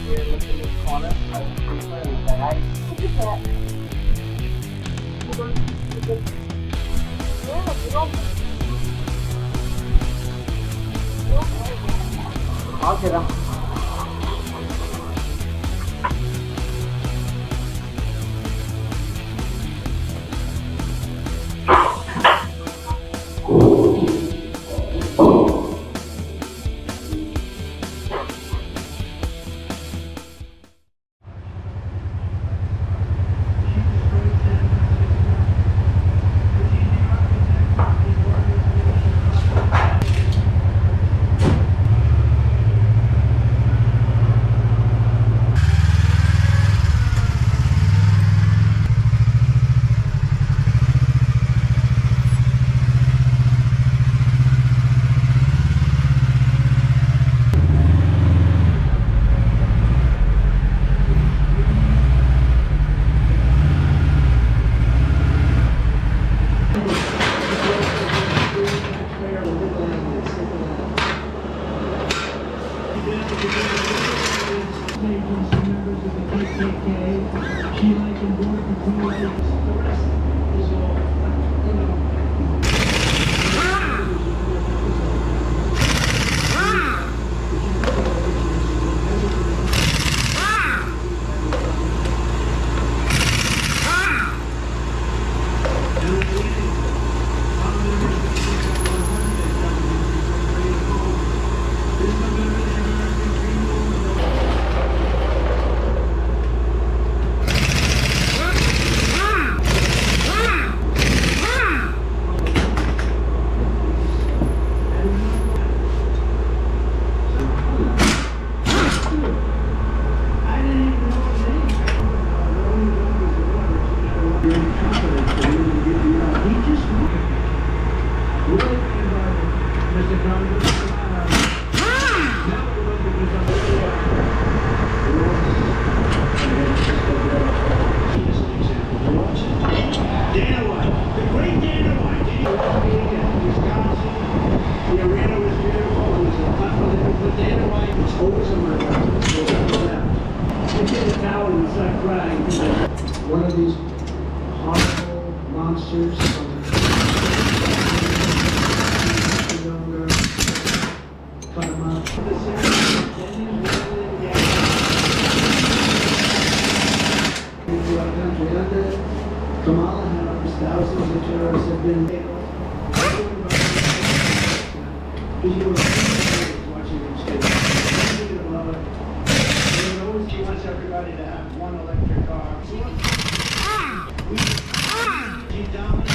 here, look in this corner. I will prefer that I look at that. I'll get him. One of these horrible monsters cut them up. Kamala Harris, thousands of terrorists have been watching them stay. She wants everybody to have one electric car. She's dominant.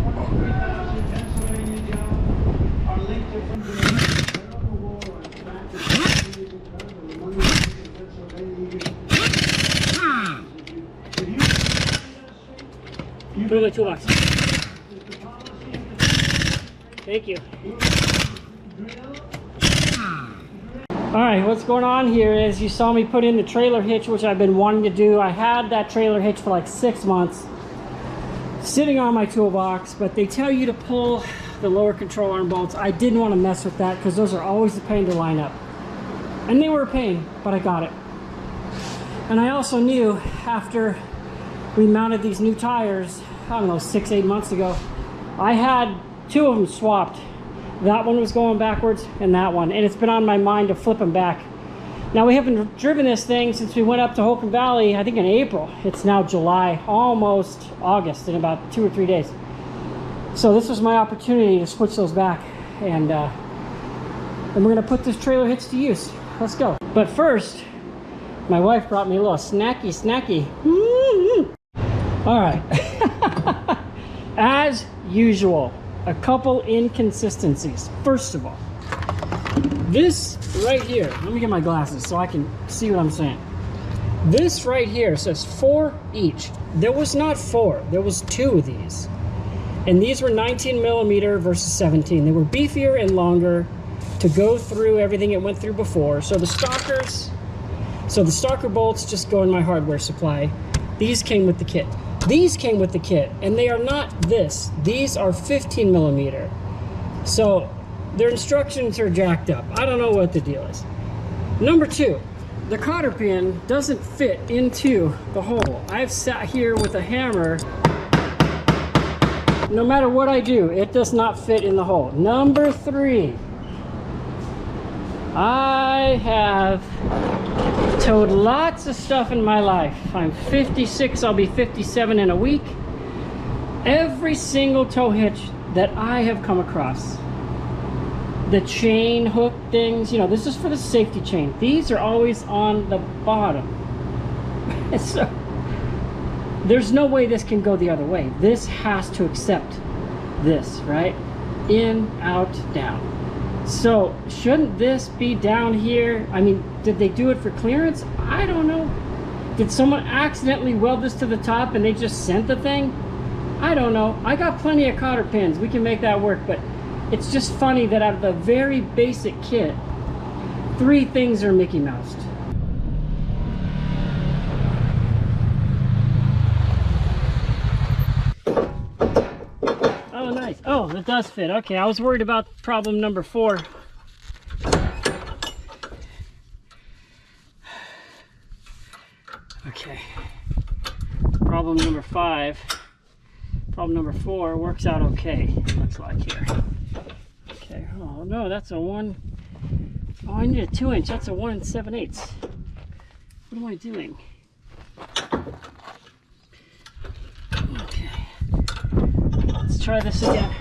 103,000 Pennsylvania jobs are linked to terrible war on practice. Put it in my toolbox. Thank you. Alright, what's going on here is you saw me put in the trailer hitch, which I've been wanting to do. I had that trailer hitch for like 6 months sitting on my toolbox, but they tell you to pull the lower control arm bolts. I didn't want to mess with that because those are always a pain to line up. And they were a pain, but I got it. And I also knew after we mounted these new tires, I don't know, 6-8 months ago, I had 2 of them swapped. That one was going backwards and that one, and it's been on my mind to flip them back. Now we haven't driven this thing since we went up to Holcomb Valley, I think in April. It's now July, almost August, in about 2 or 3 days. So this was my opportunity to switch those back, and we're gonna put this trailer hitch to use. Let's go. But first, my wife brought me a little snacky. All right. As usual, a couple inconsistencies. First of all, this right here, let me get my glasses so I can see what I'm saying. This right here says 4 each. There was not 4, there was 2 of these. And these were 19 millimeter versus 17. They were beefier and longer to go through everything it went through before. So the stalker bolts just go in my hardware supply. These came with the kit. These came with the kit, and they are not this. These are 15 millimeter. So their instructions are jacked up. I don't know what the deal is. Number 2, the cotter pin doesn't fit into the hole. I've sat here with a hammer. No matter what I do, it does not fit in the hole. Number 3, I have towed lots of stuff in my life. I'm 56, I'll be 57 in a week. Every single tow hitch that I have come across, the chain hook things, you know, this is for the safety chain. These are always on the bottom. So there's no way this can go the other way. This has to accept this, right? In, out, down. So shouldn't this be down here? I mean, did they do it for clearance? I don't know. Did someone accidentally weld this to the top and they just sent the thing? I don't know. I got plenty of cotter pins. We can make that work, but it's just funny that out of the very basic kit, 3 things are Mickey Moused. Oh, nice. Oh, it does fit. Okay, I was worried about problem number 4. Okay. Problem number 5. Problem number 4 works out okay, it looks like here. Okay, oh no, that's a 1. Oh, I need a 2-inch. That's a 1 7/8. What am I doing? Okay, let's try this again.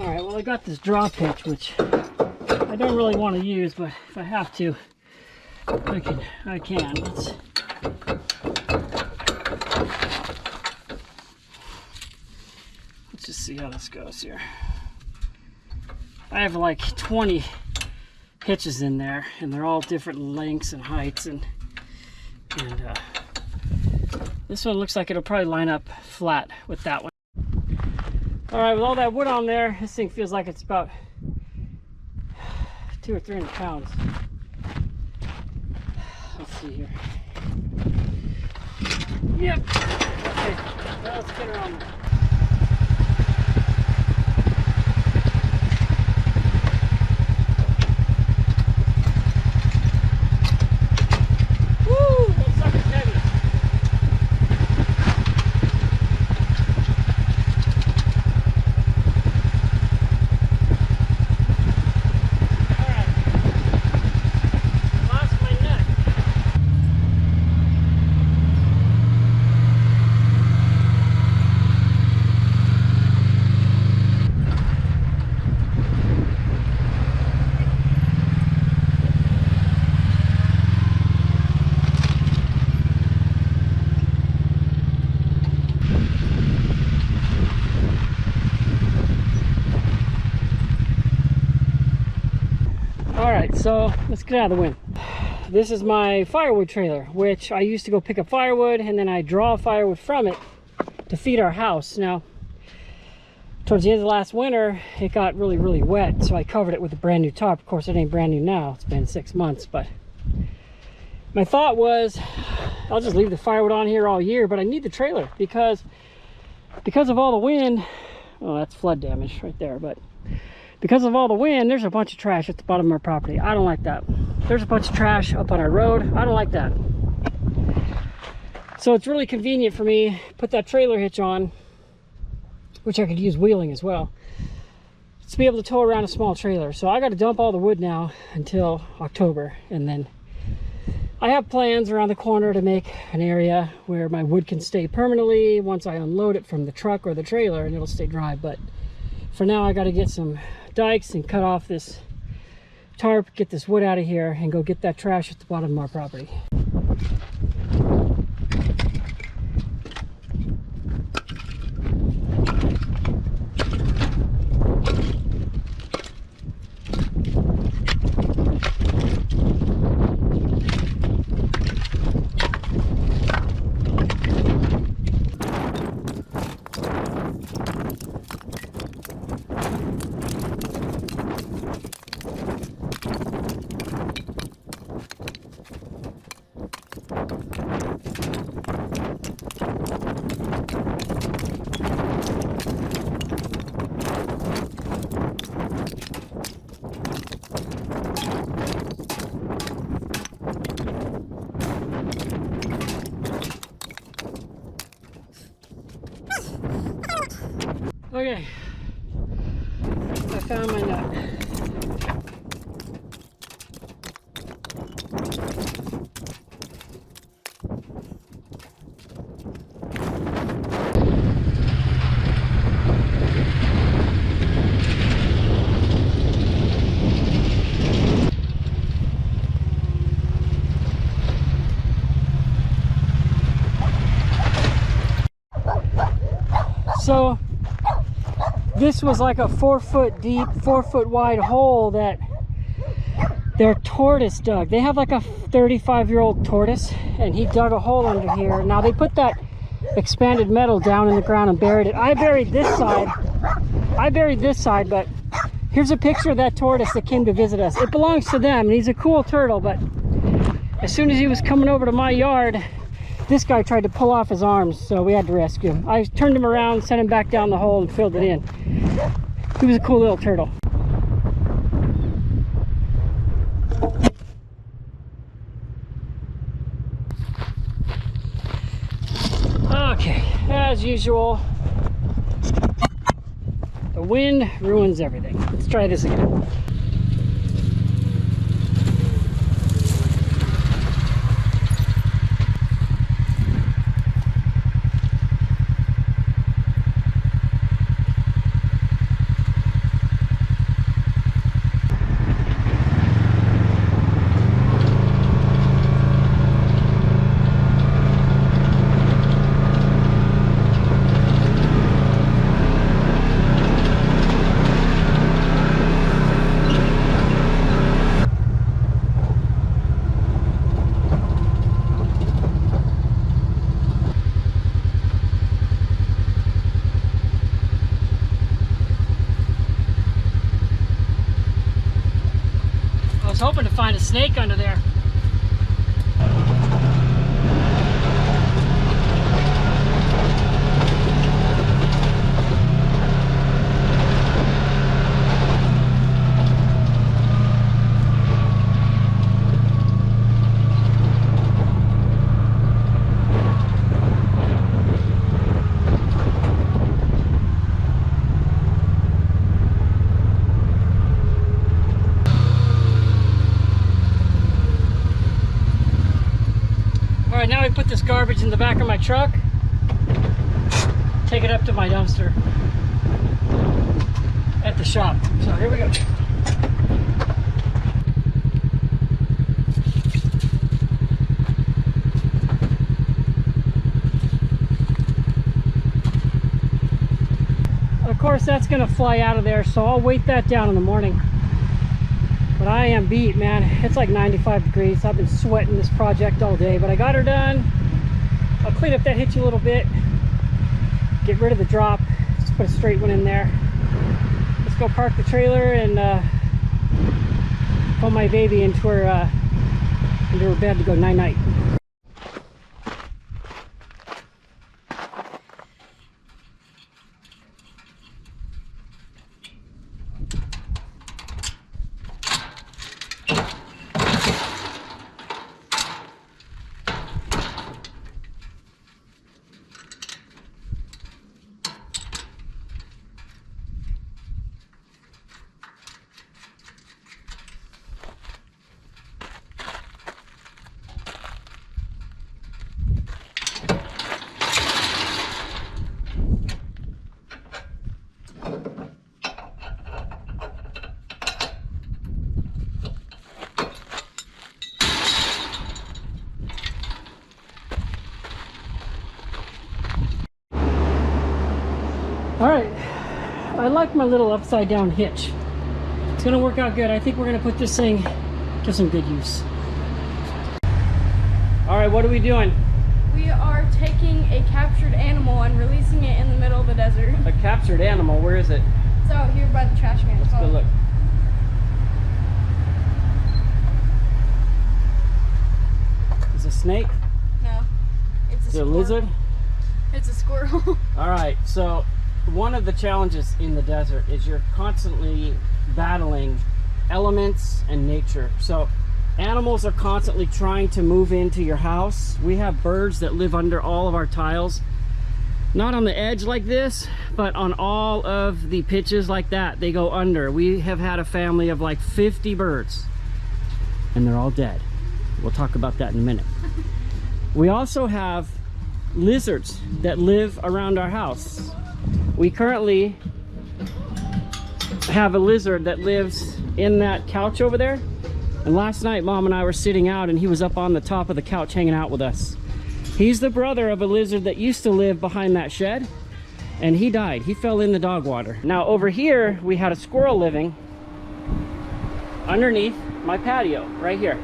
All right, well, I got this drop hitch, which I don't really want to use, but if I have to, I can. Let's just see how this goes here. I have like 20 hitches in there, and they're all different lengths and heights, and this one looks like it'll probably line up flat with that one. All right, with all that wood on there, this thing feels like it's about 200 or 300 pounds. Let's see here. Yep. Okay, well, let's get her on there. So let's get out of the wind. This is my firewood trailer, which I used to go pick up firewood and then I draw firewood from it to feed our house. Now, towards the end of last winter, it got really, really wet, so I covered it with a brand new tarp. Of course, it ain't brand new now. It's been 6 months, but my thought was I'll just leave the firewood on here all year, but I need the trailer because of all the wind. Oh, that's flood damage right there, but because of all the wind, there's a bunch of trash at the bottom of our property. I don't like that. There's a bunch of trash up on our road. I don't like that. So it's really convenient for me to put that trailer hitch on, which I could use wheeling as well, to be able to tow around a small trailer. So I got to dump all the wood now until October, and then I have plans around the corner to make an area where my wood can stay permanently once I unload it from the truck or the trailer, and it'll stay dry. But for now, I got to get some dikes and cut off this tarp, get this wood out of here, and go get that trash at the bottom of our property. Okay, I found my nut. So this was like a 4 foot deep, 4 foot wide hole that their tortoise dug. They have like a 35-year-old tortoise, and he dug a hole under here. Now they put that expanded metal down in the ground and buried it. I buried this side, but here's a picture of that tortoise that came to visit us. It belongs to them, and he's a cool turtle, but as soon as he was coming over to my yard, this guy tried to pull off his arms, so we had to rescue him. I turned him around, sent him back down the hole, and filled it in. He was a cool little turtle. Okay, as usual, the wind ruins everything. Let's try this again. I was hoping to find a snake under there. All right, now we put this garbage in the back of my truck, take it up to my dumpster at the shop. So here we go. Of course, that's gonna fly out of there, so I'll weight that down in the morning. But I am beat, man. It's like 95 degrees. I've been sweating this project all day, but I got her done. I'll clean up that hitch a little bit, get rid of the drop, just put a straight one in there. Let's go park the trailer and put my baby into her bed to go night-night. All right, I like my little upside down hitch. It's gonna work out good. I think we're gonna put this thing to some good use. All right, what are we doing? We are taking a captured animal and releasing it in the middle of the desert. A captured animal, where is it? It's out here by the trash can. Let's go look. Is it a snake? No, it's a Is it a squirrel. lizard? It's a squirrel. All right, so one of the challenges in the desert is you're constantly battling elements and nature. So animals are constantly trying to move into your house. We have birds that live under all of our tiles. Not on the edge like this, but on all of the pitches like that, they go under. We have had a family of like 50 birds, and they're all dead. We'll talk about that in a minute. We also have lizards that live around our house. We currently have a lizard that lives in that couch over there. And last night, Mom and I were sitting out, and he was up on the top of the couch hanging out with us. He's the brother of a lizard that used to live behind that shed, and he died. He fell in the dog water. Now over here, we had a squirrel living underneath my patio, right here.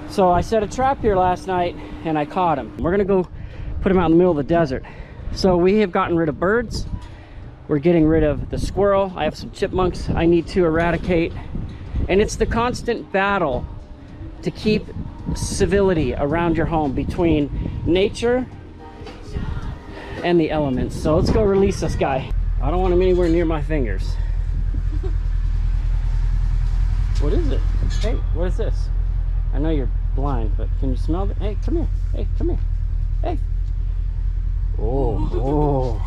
So I set a trap here last night, and I caught him. We're gonna go put him out in the middle of the desert. So we have gotten rid of birds. We're getting rid of the squirrel. I have some chipmunks I need to eradicate. And it's the constant battle to keep civility around your home between nature and the elements. So let's go release this guy. I don't want him anywhere near my fingers. What is it? Hey, what is this? I know you're blind, but can you smell it? Hey, come here. Hey, come here. Hey. Oh.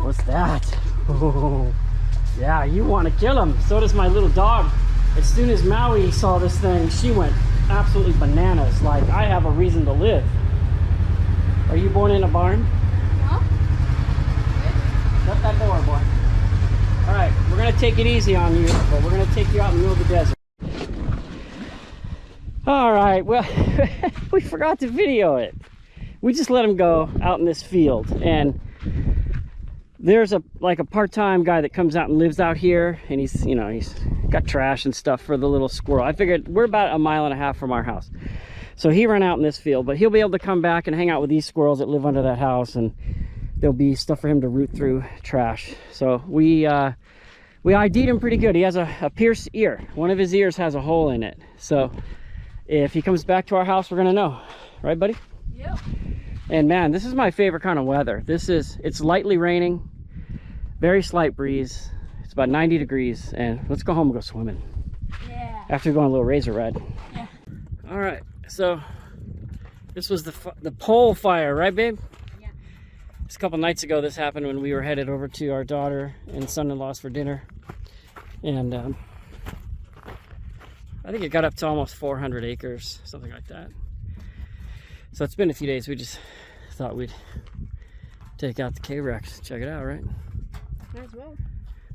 What's that? Oh. Yeah, you want to kill him. So does my little dog. As soon as Maui saw this thing, she went absolutely bananas. Like, I have a reason to live. Are you born in a barn? No. Shut that door, boy. All right, we're gonna take it easy on you, but we're gonna take you out in the middle of the desert. All right, well, we forgot to video it. We just let him go out in this field, and there's a part-time guy that comes out and lives out here, and he's got trash and stuff for the little squirrel. I figured we're about 1.5 miles from our house, so he ran out in this field, but he'll be able to come back and hang out with these squirrels that live under that house, and there'll be stuff for him to root through trash. So we ID'd him pretty good. He has a pierced ear. One of his ears has a hole in it, so if he comes back to our house, we're gonna know, right, buddy? Yep. And man, this is my favorite kind of weather. It's lightly raining, very slight breeze. It's about 90 degrees, and let's go home and go swimming. Yeah. After going on a little razor ride. Yeah. All right, so this was the pole fire, right, babe? Yeah. Just a couple nights ago, this happened when we were headed over to our daughter and son-in-law's for dinner. And I think it got up to almost 400 acres, something like that. So it's been a few days. We just thought we'd take out the KREX, check it out, right? Might as well.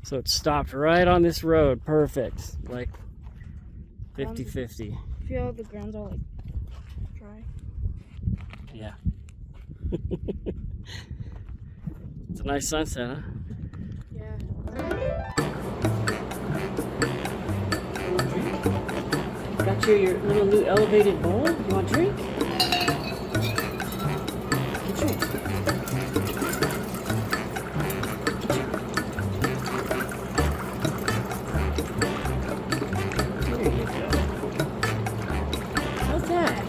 So it stopped right on this road, perfect, like 50-50. Feel the ground's all like dry. Yeah. It's a nice sunset, huh? Yeah. Got your little new elevated bowl. You want a drink? Drink. There you go. How's that?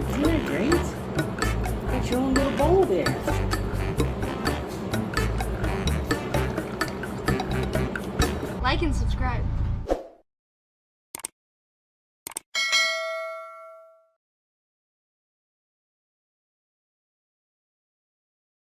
Isn't that great? Got your own little bowl there. Like and subscribe.